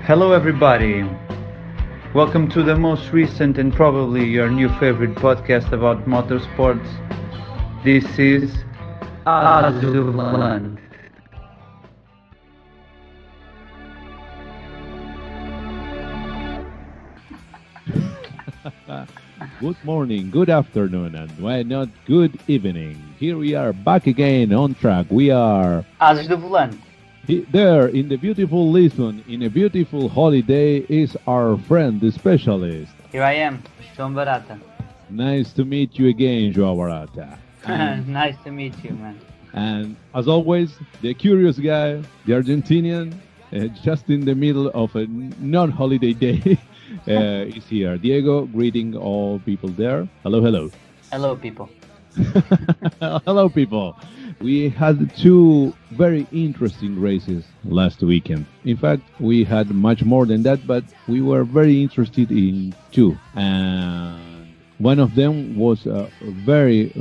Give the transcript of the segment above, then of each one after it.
Hello, everybody. Welcome to the most recent and probably your new favorite podcast about motorsports. This is Azuland. Good morning, good afternoon, and why not good evening. Here we are back again on track. We are Ases do Volante. there in the beautiful Lisbon, in a beautiful holiday, is our friend, the specialist. Here I am, João Barata. Nice to meet you again, Joao Barata. Nice to meet you, man. And as always, the curious guy, the Argentinian, just in the middle of a non-holiday day, is here. Diego, greeting all people there. Hello, hello. Hello, people. Hello, people. We had two very interesting races last weekend. In fact, we had much more than that, but we were very interested in two. And one of them was very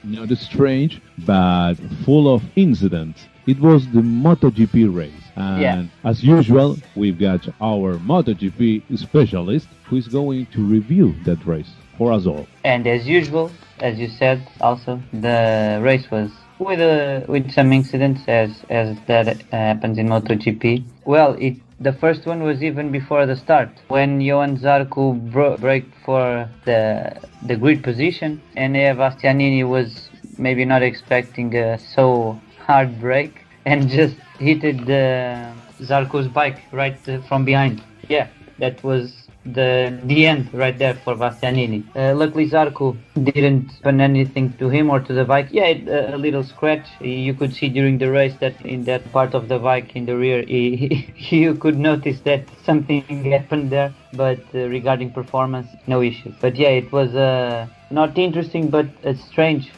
not strange, but full of incidents. It was the MotoGP race. And as usual, we've got our MotoGP specialist who is going to review that race for us all. And as usual, as you said, also the race was with some incidents as that happens in MotoGP. Well, the first one was even before the start when Johan Zarco braked for the grid position, and Bastianini was maybe not expecting a so hard brake and just hit Zarco's bike right from behind. Yeah, that was the end right there for Bastianini. Luckily Zarco didn't happen anything to him or to the bike. Yeah, a little scratch. You could see during the race that in that part of the bike in the rear, you could notice that something happened there. But regarding performance, no issues. But yeah, it was not interesting, but a strange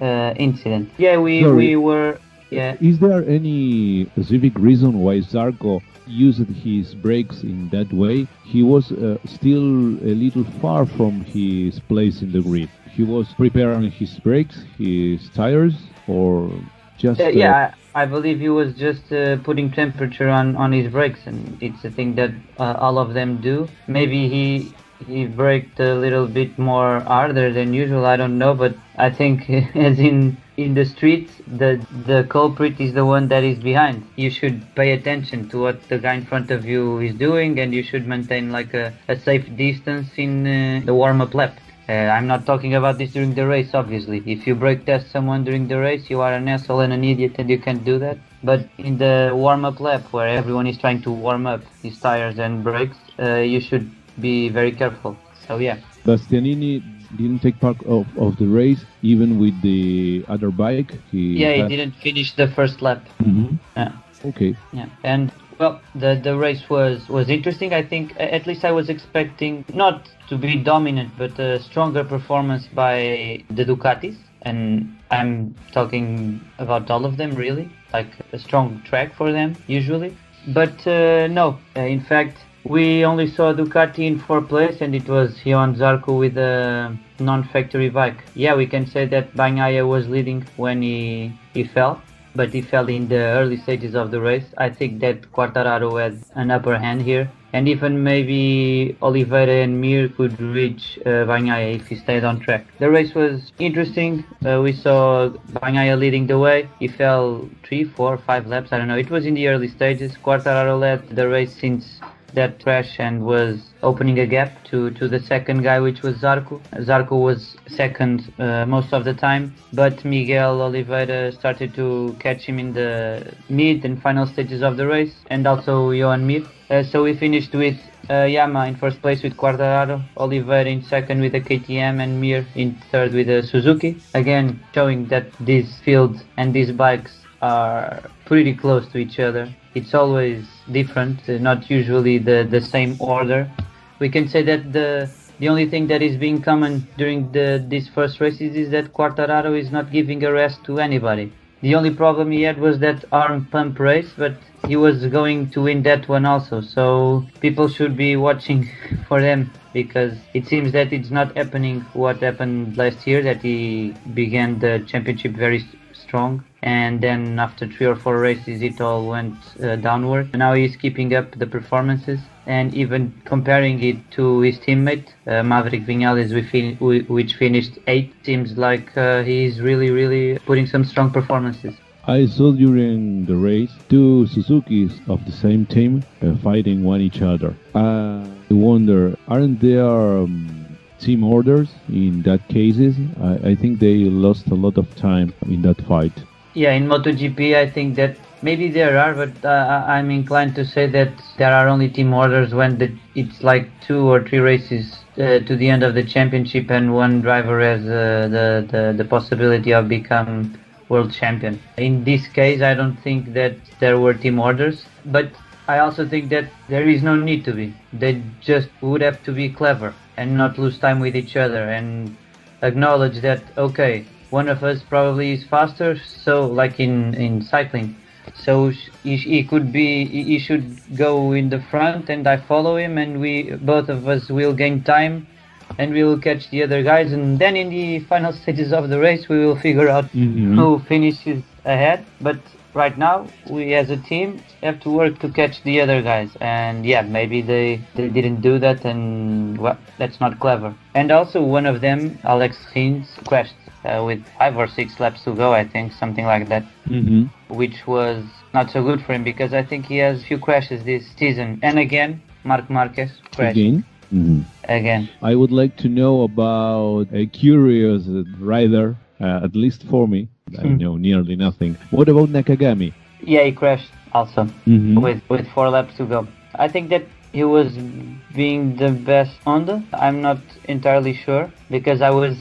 incident. Yeah, we were. Yeah. Is there any specific reason why Zarco used his brakes in that way? He was still a little far from his place in the grid. He was preparing his brakes, his tires, or just... I believe he was just putting temperature on his brakes, and it's a thing that all of them do. Maybe he braked a little bit more harder than usual, I don't know, but I think as in the streets, the culprit is the one that is behind. You should pay attention to what the guy in front of you is doing, and you should maintain like a safe distance in the warm-up lap. I'm not talking about this during the race, obviously. If you brake test someone during the race, you are an asshole and an idiot and you can't do that. But in the warm-up lap, where everyone is trying to warm up his tires and brakes, you should be very careful. So yeah. Bastianini didn't take part of the race, even with the other bike. He didn't finish the first lap. Mm-hmm. Yeah. Okay. Yeah, and well, the race was interesting. I think at least I was expecting not to be dominant, but a stronger performance by the Ducatis, and I'm talking about all of them really, like a strong track for them usually. But no, in fact, we only saw Ducati in fourth place, and it was Johan Zarco with a non-factory bike. Yeah, we can say that Bagnaia was leading when he fell, but he fell in the early stages of the race. I think that Quartararo had an upper hand here, and even maybe Oliveira and Mir could reach Bagnaia if he stayed on track. The race was interesting. We saw Bagnaia leading the way. He fell 3, 4, 5 laps, I don't know. It was in the early stages. Quartararo led the race since that crash and was opening a gap to the second guy, which was Zarco. Zarco was second most of the time, but Miguel Oliveira started to catch him in the mid and final stages of the race, and also Johan Mir. So we finished with Yamaha in first place with Quartararo, Oliveira in second with a KTM, and Mir in third with a Suzuki. Again, showing that this field and these bikes are pretty close to each other. It's always different, not usually the same order. We can say that the only thing that is being common during these first races is that Quartararo is not giving a rest to anybody. The only problem he had was that arm pump race, but he was going to win that one also. So people should be watching for them, because it seems that it's not happening what happened last year, that he began the championship very strong and then after 3 or 4 races it all went downward. Now he's keeping up the performances, and even comparing it to his teammate Maverick Vinales, which finished 8th, seems like he's really putting some strong performances. I saw during the race two Suzukis of the same team fighting one each other. I wonder, aren't there team orders in that cases? I think they lost a lot of time in that fight. Yeah, in MotoGP, I think that maybe there are, but I'm inclined to say that there are only team orders when it's like 2 or 3 races to the end of the championship, and one driver has the possibility of become world champion. In this case, I don't think that there were team orders, but I also think that there is no need to be. They just would have to be clever and not lose time with each other and acknowledge that, okay, one of us probably is faster, so like in cycling, so he should go in the front and I follow him, and both of us will gain time and we will catch the other guys, and then in the final stages of the race we will figure out who finishes ahead. But right now we as a team have to work to catch the other guys, and yeah, maybe they didn't do that, and well, that's not clever. And also one of them, Alex Rins, crashed with 5 or 6 laps to go, I think, something like that, which was not so good for him, because I think he has few crashes this season. And again, Marc Marquez crashed. Again. I would like to know about a curious rider, at least for me. I know nearly nothing. What about Nakagami? Yeah, he crashed also with 4 laps to go. I think that he was being the best Honda. I'm not entirely sure, because I was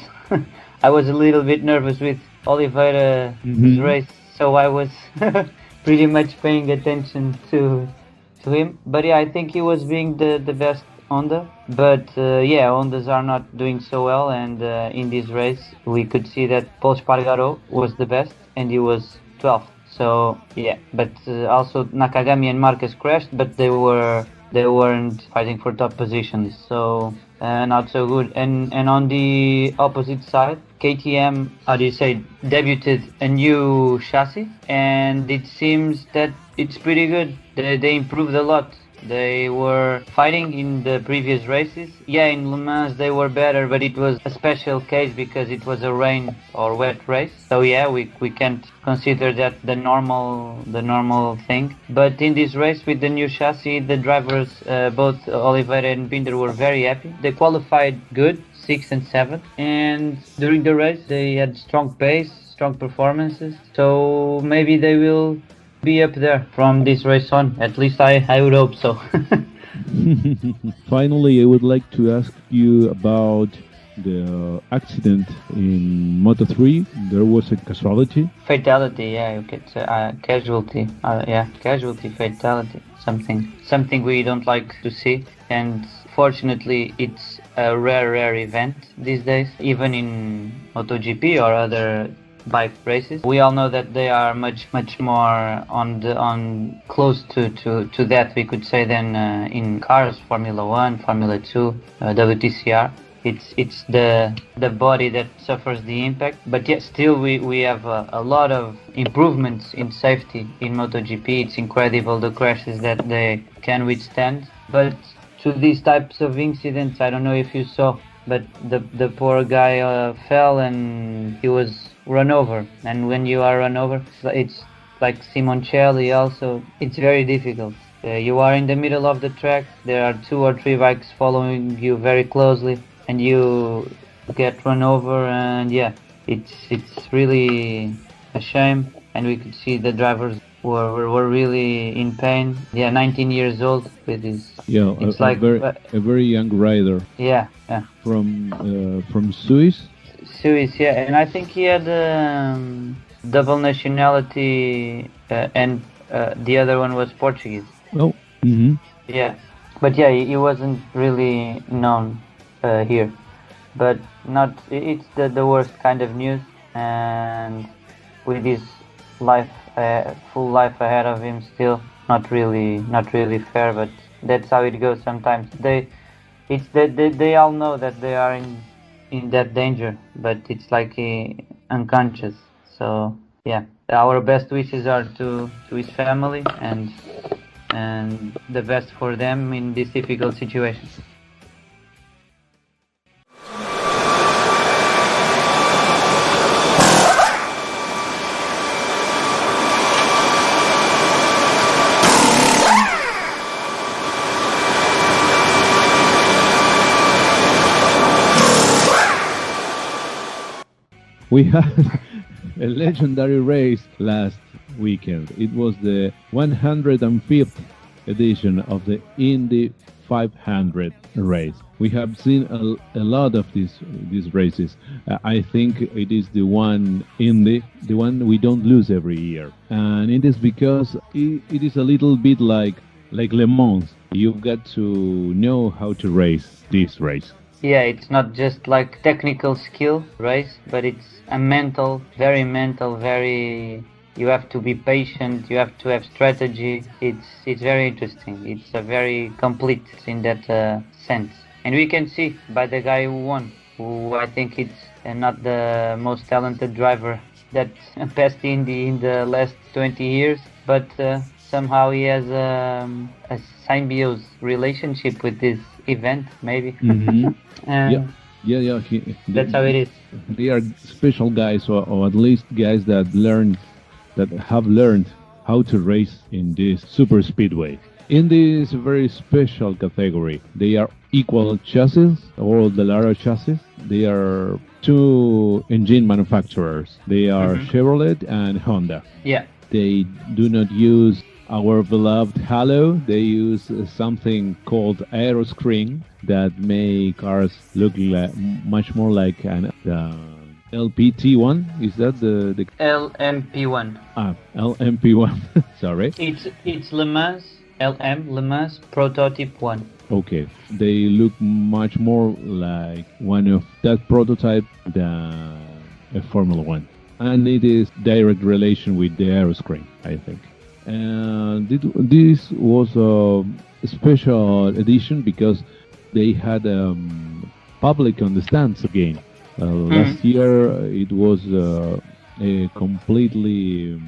I was a little bit nervous with Oliveira's race, so I was pretty much paying attention to him. But yeah, I think he was being the best Honda. But yeah, Hondas are not doing so well, and in this race we could see that Paul Espargaro was the best and he was 12th. So yeah, but also Nakagami and Marquez crashed, but they weren't fighting for top positions, so not so good. And on the opposite side, KTM, how do you say, debuted a new chassis, and it seems that it's pretty good. They improved a lot. They were fighting in the previous races. Yeah, in Le Mans they were better, but it was a special case because it was a rain or wet race. So yeah, we can't consider that the normal thing. But in this race with the new chassis, the drivers, both Oliveira and Binder, were very happy. They qualified good, 6th and 7th, and during the race they had strong pace, strong performances. So maybe they will be up there from this race on. At least I would hope so. Finally, I would like to ask you about the accident in Moto3. There was a casualty. Fatality, yeah, you could say casualty. Yeah, casualty, fatality. Something we don't like to see, and fortunately it's a rare event these days, even in MotoGP or other bike races. We all know that they are much more on close to that, we could say, than in cars, Formula 1, Formula 2, WTCR. It's the body that suffers the impact, but yet still we have a lot of improvements in safety in MotoGP. It's incredible the crashes that they can withstand. But to these types of incidents, I don't know if you saw, but the poor guy fell and he was run over, and when you are run over, it's like Simoncelli also, it's very difficult. You are in the middle of the track, there are 2 or 3 bikes following you very closely, and you get run over, and yeah, it's really a shame. And we could see the drivers were really in pain. Yeah, 19 years old with his, it's a very young rider. Yeah. From Swiss. Yeah, and I think he had double nationality, and the other one was Portuguese. Oh. Yeah, but yeah, he wasn't really known here, but it's the worst kind of news, and with his full life ahead of him, still not really fair, but that's how it goes sometimes. They all know that they are in that danger, but it's like unconscious. So yeah, our best wishes are to his family and the best for them in this difficult situation. We had a legendary race last weekend. It was the 105th edition of the Indy 500 race. We have seen a lot of these races. I think it is the one Indy, the one we don't lose every year, and it is because it is a little bit like Le Mans. You've got to know how to race this race. Yeah, it's not just like technical skill race, but it's a mental, very. You have to be patient. You have to have strategy. It's very interesting. It's a very complete in that sense, and we can see by the guy who won, who I think it's not the most talented driver that passed Indy in the last 20 years, but somehow he has a symbiosis relationship with this event, maybe. Mm-hmm. And Yeah. that's how it is. They are special guys, or at least guys that have learned how to race in this super speedway. In this very special category, they are equal chassis, all the Lara chassis. They are two engine manufacturers. They are Chevrolet and Honda. Yeah. They do not use our beloved Halo. They use something called aeroscreen that make cars look much more like an LPT1. Is that the LMP1? LMP1. Sorry. It's Le Mans Le Mans Prototype 1. Okay, they look much more like one of that prototype than a Formula One, and it is direct relation with the aeroscreen, I think. And this was a special edition because they had public on the stands again. Last year it was a completely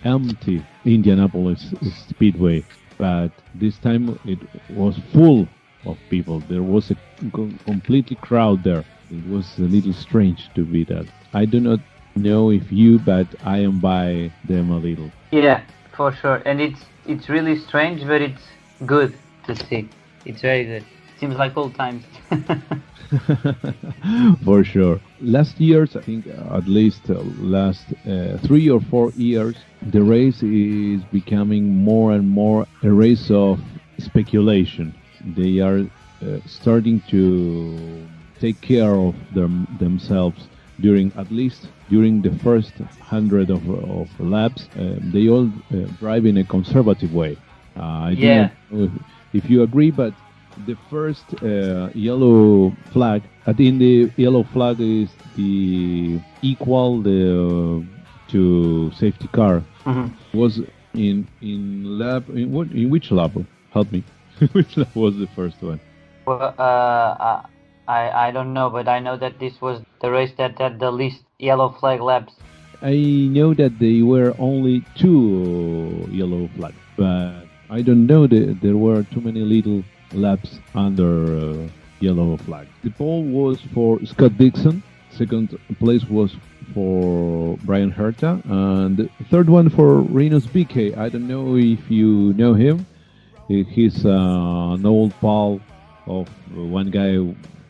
empty Indianapolis Speedway, but this time it was full of people. There was a completely crowd there. It was a little strange to be that. I do not know if you, but I am by them a little. Yeah, for sure. And it's really strange, but it's good to see. It's very good. Seems like old times. For sure. Last year's, I think at least last 3 or 4 years, the race is becoming more and more a race of speculation. They are starting to take care of themselves during the first 100 of laps. They all drive in a conservative way. I don't know if you agree, but the first yellow flag, I think the yellow flag is the equal to safety car. Was in which lap? Help me. Which lap was the first one? Well, I don't know, but I know that this was the race that had the least yellow flag laps. I know that there were only 2 yellow flags, but I don't know that there were too many little laps under yellow flag. The pole was for Scott Dixon. Second place was for Brian Herta, and the third one for Rinus BK. I don't know if you know him. He's an old pal of one guy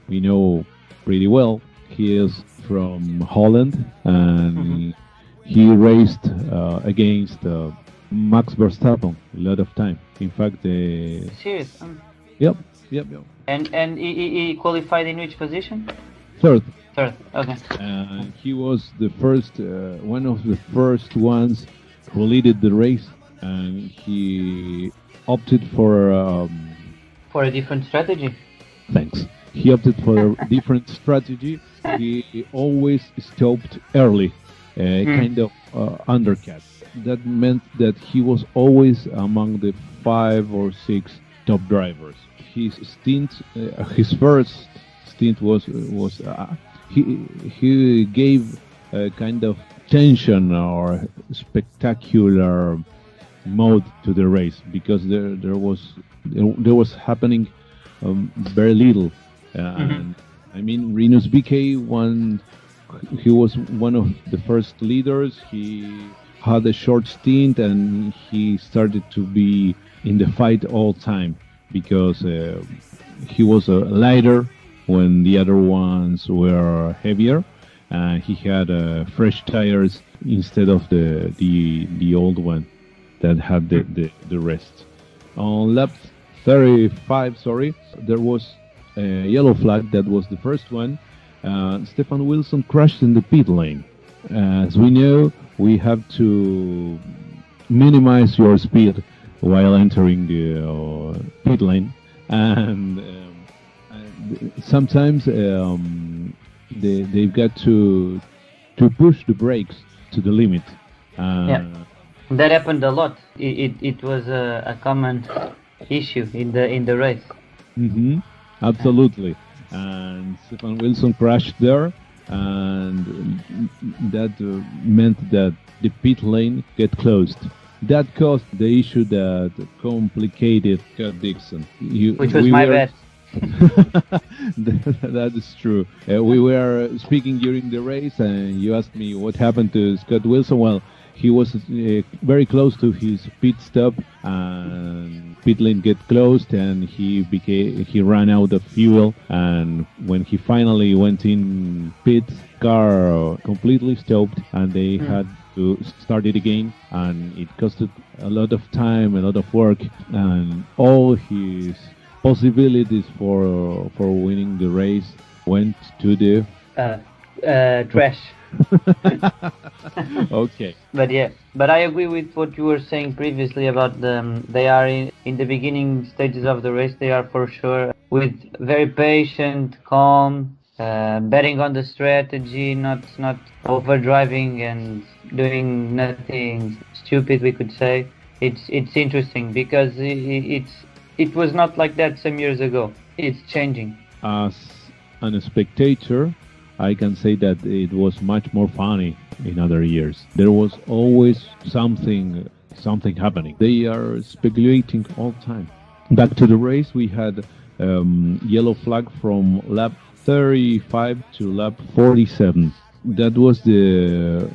we know pretty well. He is from Holland, and he raced against Max Verstappen a lot of time. In fact, Serious? Yep. And he qualified in which position? Third. Okay. He was the first, one of the first ones who leaded the race, and he opted for a different strategy. Thanks. He opted for a different strategy. He always stopped early, kind of undercut. That meant that he was always among the 5 or 6 top drivers. His first stint was he gave a kind of tension or spectacular mode to the race because there was happening very little. Mhm. And I mean, Rinus BK he was one of the first leaders. He had a short stint and he started to be in the fight all time because he was a lighter when the other ones were heavier. He had fresh tires instead of the old one that had the rest. On lap 35, sorry, there was a yellow flag. That was the first one. Stefan Wilson crashed in the pit lane. As we know, we have to minimize your speed while entering the pit lane, and sometimes they've got to push the brakes to the limit. Yeah, that happened a lot. It was a common issue in the race. Absolutely. And Stefan Wilson crashed there, and that meant that the pit lane get closed. That caused the issue that complicated Scott Dixon. Which was my bad. That is true. We were speaking during the race, and you asked me what happened to Scott Wilson. Well, he was very close to his pit stop, and pit lane get closed, and he ran out of fuel. And when he finally went in pit, car completely stopped, and they had to start it again, and it costed a lot of time, a lot of work, and all his possibilities for winning the race went to the Trash. okay. But I agree with what you were saying previously about they are in the beginning stages of the race. They are for sure with very patient, calm, betting on the strategy, not overdriving and doing nothing stupid. We could say it's interesting because it was not like that some years ago. It's changing. As a spectator, I can say that it was much more funny in other years. There was always something happening. They are speculating all the time. Back to the race, we had yellow flag from lap 35 to lap 47. That was the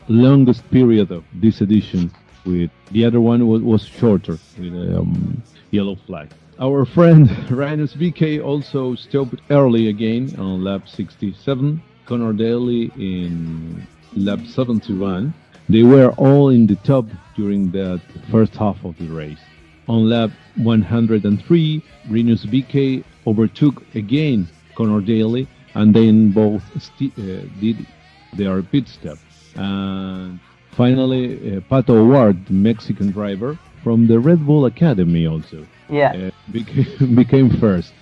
longest period of this edition. With the other one was shorter with yellow flag. Our friend Rhinus VK also stopped early again on lap 67. Connor Daly in lap 71. They were all in the top during that first half of the race. On lap 103, Rhinus VK overtook again Connor Daly, and then both did their pit stop. And finally, Pato Ward, Mexican driver from the Red Bull Academy, also became first.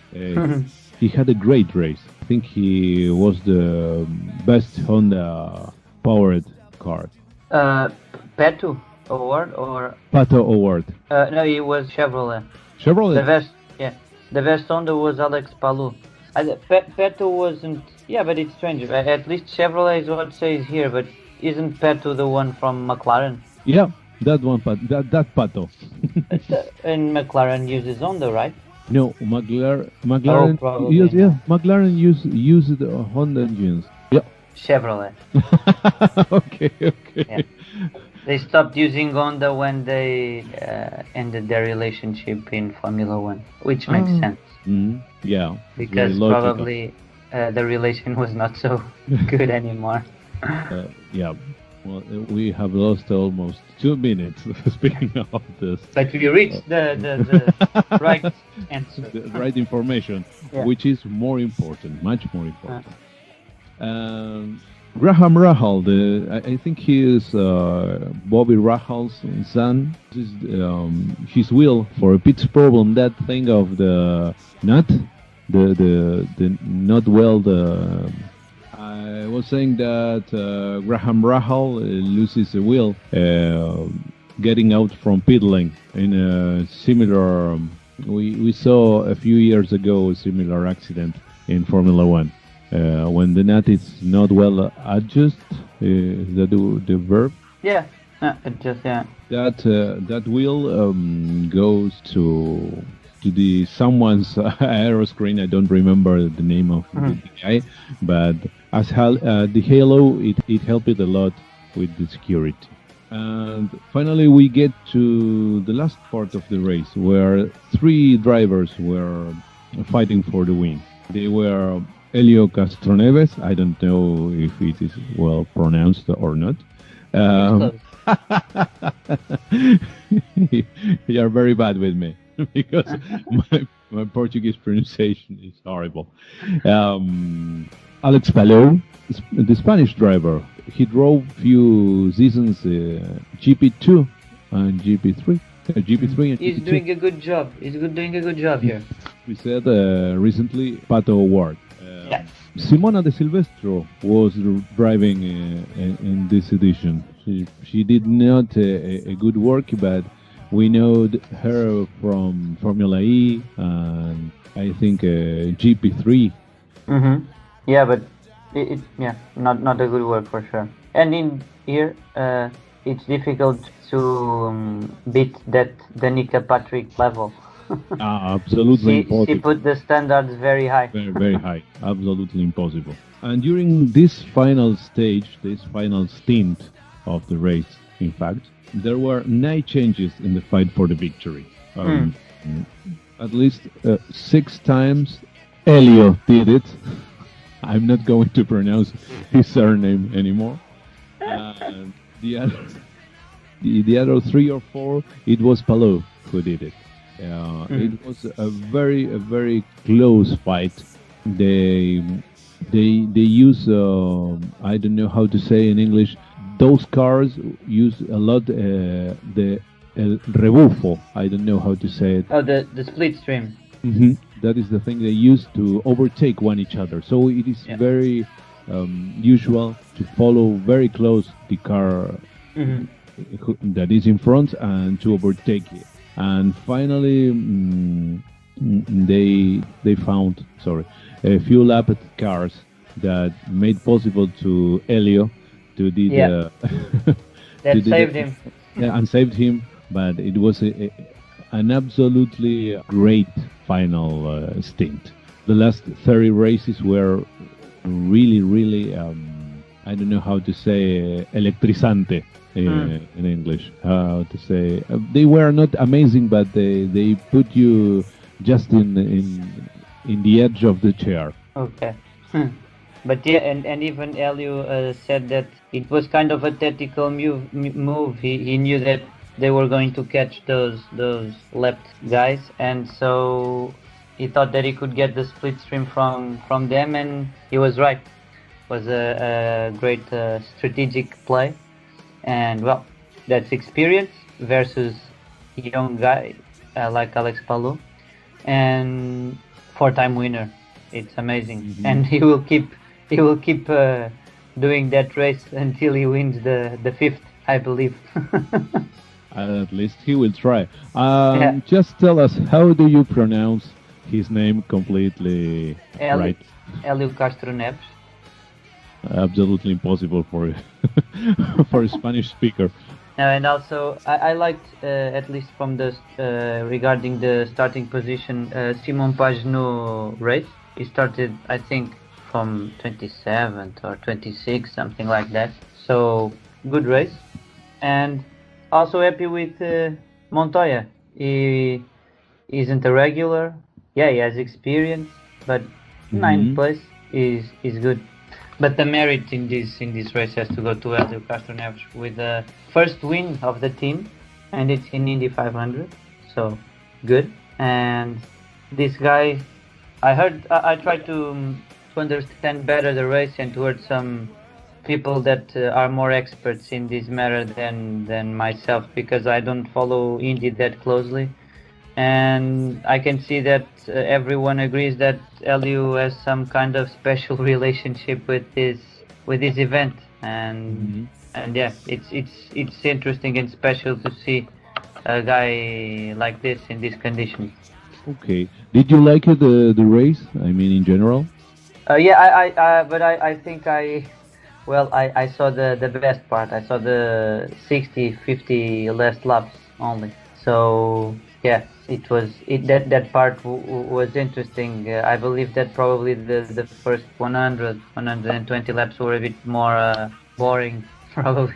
He had a great race. I think he was the best Honda powered car. Pato Award or Pato Award. no, it was Chevrolet. Chevrolet. The best Honda was Alex Palou. Pato wasn't. Yeah, but it's strange. At least Chevrolet is what it says here, but isn't Pato the one from McLaren? Yeah, that one, that Pato. And McLaren uses Honda, right? No, McLaren. McLaren used Honda engines. Yeah. Chevrolet. Okay. Yeah. They stopped using Honda when they ended their relationship in Formula One, which makes sense. Mm-hmm. Yeah. Because probably the relation was not so good anymore. Yeah. Well, we have lost almost 2 minutes speaking of this. But we reached the right answer. The right information, which is more important, much more important. Graham Rahal, I think he is Bobby Rahal's son. This is his wheel for a pit problem. That thing of the nut, the not weld. I was saying that Graham Rahal loses a wheel getting out from pit lane in a similar. We saw a few years ago a similar accident in Formula One when the nut is not well adjusted. Is that the verb? Yeah, it just yeah. That wheel goes to the someone's aero screen. I don't remember the name of the guy, but the Halo, it helped it a lot with the security. And finally, we get to the last part of the race where three drivers were fighting for the win. They were Helio Castroneves. I don't know if it is well pronounced or not. It's close. You are very bad with me because my Portuguese pronunciation is horrible. Alex Palou, the Spanish driver, he drove few seasons GP2 and GP3. GP3 and He's GP2. doing a good job. Doing a good job here. We said recently Pato Award. Yeah. Simona de Silvestro was driving in this edition. She did not a good work, but we know her from Formula E and I think GP3. Yeah, but not a good work for sure. And in here, it's difficult to beat that Danica Patrick level. Absolutely impossible. She put the standards very high. Very, very high. Absolutely impossible. And during this final stage, this final stint of the race, in fact, there were 9 changes in the fight for the victory. At least 6 times Elio did it. I'm not going to pronounce his surname anymore. And the other 3 or 4, it was Palou who did it. It was a very close fight. They use I don't know how to say in English. Those cars use a lot the el rebufo. I don't know how to say it. Oh, the split stream. That is the thing they use to overtake one each other. So it is very usual to follow very close the car that is in front and to overtake it. And finally, they found a few lapped cars that made possible to Elio to do that saved him. Yeah, and saved him. But it was an absolutely great final stint. The last 30 races were really I don't know how to say electrizante. In English, how to say? They were not amazing, but they put you just in the edge of the chair. Okay. But yeah, and even Elio said that it was kind of a tactical move. He knew that they were going to catch those left guys, and so he thought that he could get the split stream from them, and he was right. It was a great strategic play. And well, that's experience versus young guy like Alex Palou, and 4-time winner. It's amazing, and he will keep doing that race until he wins the 5th, I believe. At least he will try. Just tell us, how do you pronounce his name completely right? Helio Castroneves. Absolutely impossible for for a Spanish speaker. And also, I liked at least from the regarding the starting position, Simon Pagenaud race. He started, I think, from 27th or 26th, something like that. So good race, and also happy with Montoya. He isn't a regular. Yeah, he has experience, but 9th place is good. But the merit in this race has to go to Helio Castroneves with the first win of the team, and it's in Indy 500, so good. And this guy, I tried to understand better the race and to hear some people that are more experts in this matter than myself, because I don't follow Indy that closely. And I can see that everyone agrees that Helio has some kind of special relationship with this event, and yeah, it's interesting and special to see a guy like this in these conditions. Okay, did you like the race? I mean, in general. Yeah, but I think I Well, I saw the best part. I saw the 60, 50 last laps only. So yeah, that part was interesting. I believe that probably the first 100, 120 laps were a bit more boring, probably.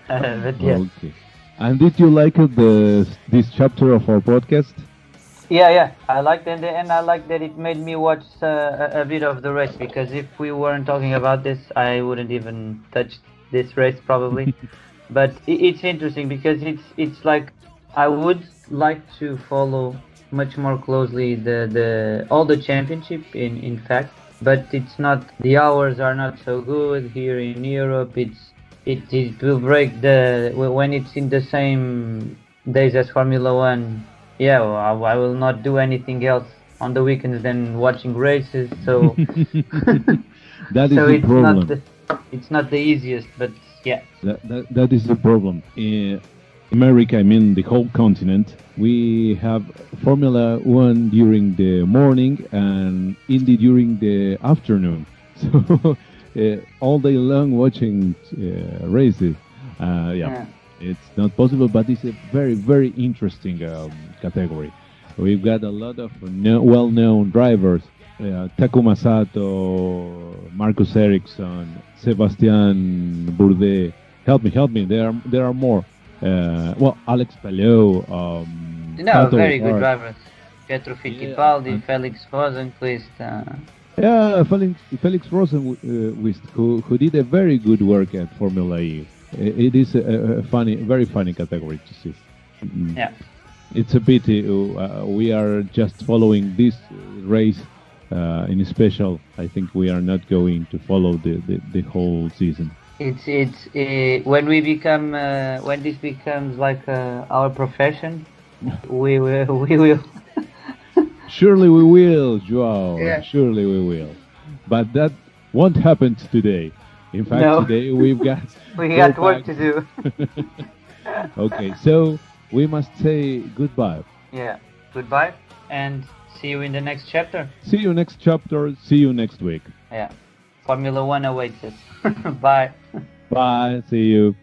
But yeah. Okay. And did you like this chapter of our podcast? Yeah. I liked it, and I like that it made me watch a bit of the race, because if we weren't talking about this, I wouldn't even touch this race probably. But it's interesting because it's like I would like to follow much more closely the all the championship in fact, but it's not, the hours are not so good here in Europe. It will break the when it's in the same days as Formula One. Yeah, well, I will not do anything else on the weekends than watching races. So That is so the problem. it's not the easiest, but yeah. That is the problem. In America, I mean the whole continent, we have Formula One during the morning and Indy during the afternoon. So all day long watching races. Yeah, it's not possible, but it's a very, very interesting category. We've got a lot of well-known drivers. Takuma Sato, Marcus Ericsson, Sebastian Bourdais. Help me. There are more. Well, Alex Palou, No, Pato very good O'Hare. drivers. Pietro Yeah, Fittipaldi, Felix Rosenqvist. yeah, Felix Rosenqvist, who did a very good work at Formula E. It is a funny, very funny category to see. Mm. Yeah. It's a pity we are just following this race in special. I think we are not going to follow the whole season. It's when we become when this becomes like our profession, we will. Surely we will, Joao. Yeah. Surely we will. But that won't happen today. In fact, No. today we've got We got work to do. Okay, so we must say goodbye. Yeah. Goodbye, and see you in the next chapter. See you next chapter. See you next week. Yeah. Formula One awaits us. Bye. Bye. See you.